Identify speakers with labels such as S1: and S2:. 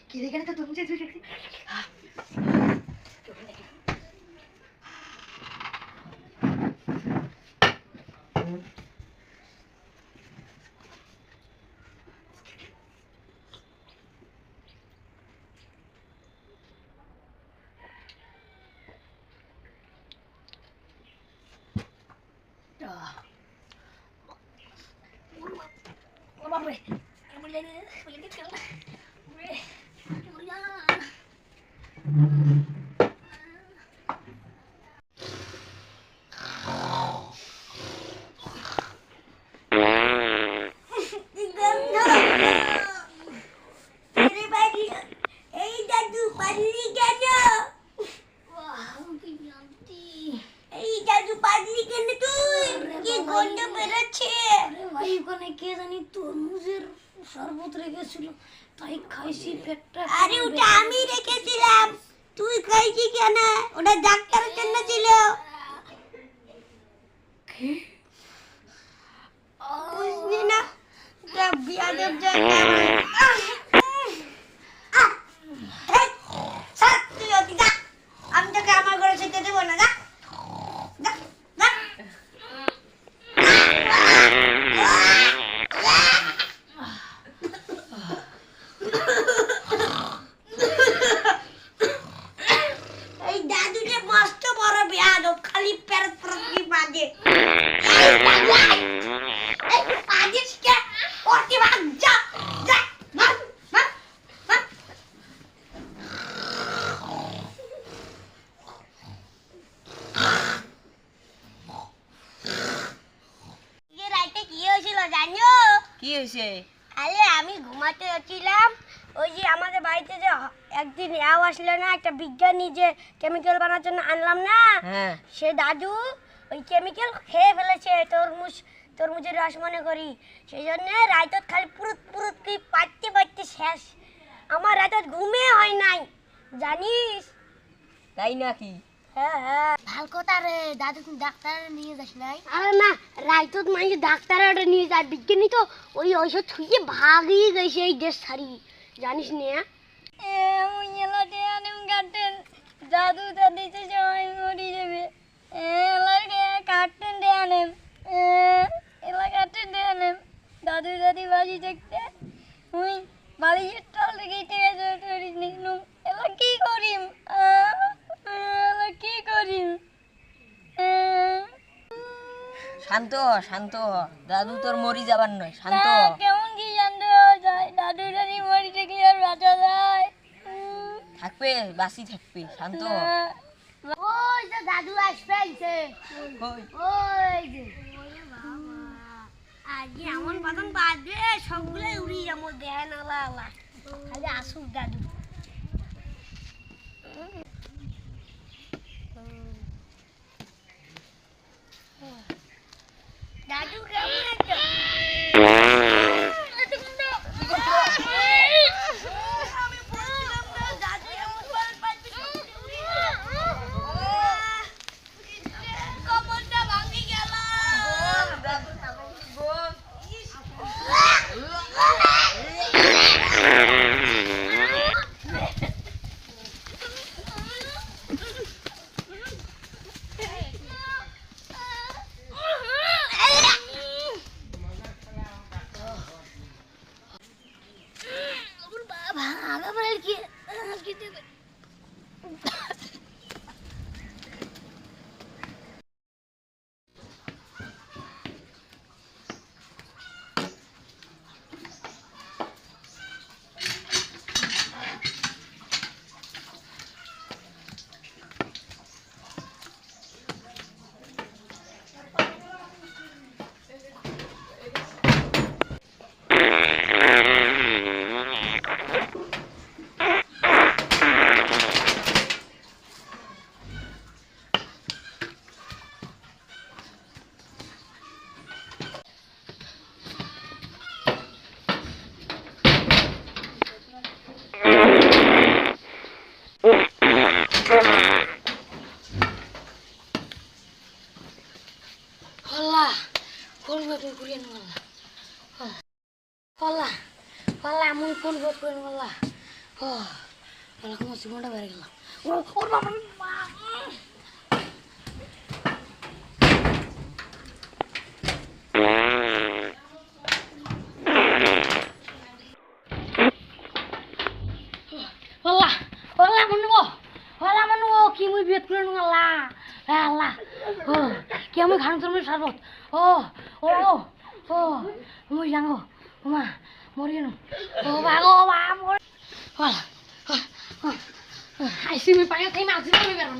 S1: Kira-kira tuh tunggu sih. Apa bre? Kamu lihat begini kan? Bre. কে জানি তরমুজের শরবত রেখেছিল তাই খাইছি পেটটা।
S2: আরে ওটা আমি রেখেছিলাম, তুই খাইছি কেন? ওটা ডাক্তারের জন্য ছিল। বুঝলি না বিয়াদব জায়গা। আমি তোকে আমার ঘরে যেতে দেবো না।
S1: কি হয়েছে?
S2: আরে আমি ঘুমাতে যাচ্ছিলাম, ওই যে আমাদের বাড়িতে যে একদিন এও আসলো না, একটা বিজ্ঞানী যে কেমিক্যাল বানানোর জন্য আনলাম না, সে দাদু ওই কেমিক্যাল খেয়ে ফেলেছে তরমুজের রস মনে করি। সেই জন্য রাইতত খালি পুরুত কি পাইতে শেষ। আমার রাইতত ঘুমে হয় নাই জানিস।
S1: তাই নাকি?
S2: হ্যাঁ
S3: ভাল কথা রে, দাদু তুমি ডাক্তার নিয়ে যাস নাই?
S2: আরে না, রাইতত মানে ডাক্তার নিয়ে যায়, বিজ্ঞানী তো ওই ওইসব ছুঁয়ে ভাগিয়ে গেছে এই দেশ ছাড়ি, জানিস না? দাদু দিতে সময় মরি যাবে, কাটতেন দেয়ানেম কাটতেন দেয়ানেম দাদু দাদি বাজি দেখতে ওই বালিশের তল থেকে এলা কি করিম কি করিম।
S1: শান্ত শান্ত, দাদু তোর মরি যাবার নয়, শান্ত।
S2: কেমন কি শান্ত যায়? দাদু দাদি মরি থাকলে আর বাঁচা যায়?
S1: থাকবে, বাসি থাকবে, শান্ত।
S3: ওই যে দাদু আসবে। ওই যে
S2: আজকে এমন বাদন বাজবে সবগুলোই উড়ি যাবো, দেন আলা আলা খালি আসুক দাদু। দাদু কেমন আছো?
S1: Allah, কোন বেটে কুড়িয়ে নিল Allah, Allah এমন কোন বেট করে নিল Allah কোন জীবনটা বেড়ে গেল ও বাবা Allah, Allah menunggu. Allah menunggu. Kimi biat kulo Allah. Allah. Oh, kimi kan terus sarbot. Oh. Mau jango. Mama, moriano. Oh, bago, mor. Allah. Ai sih mi payo thai ma sih mi beron.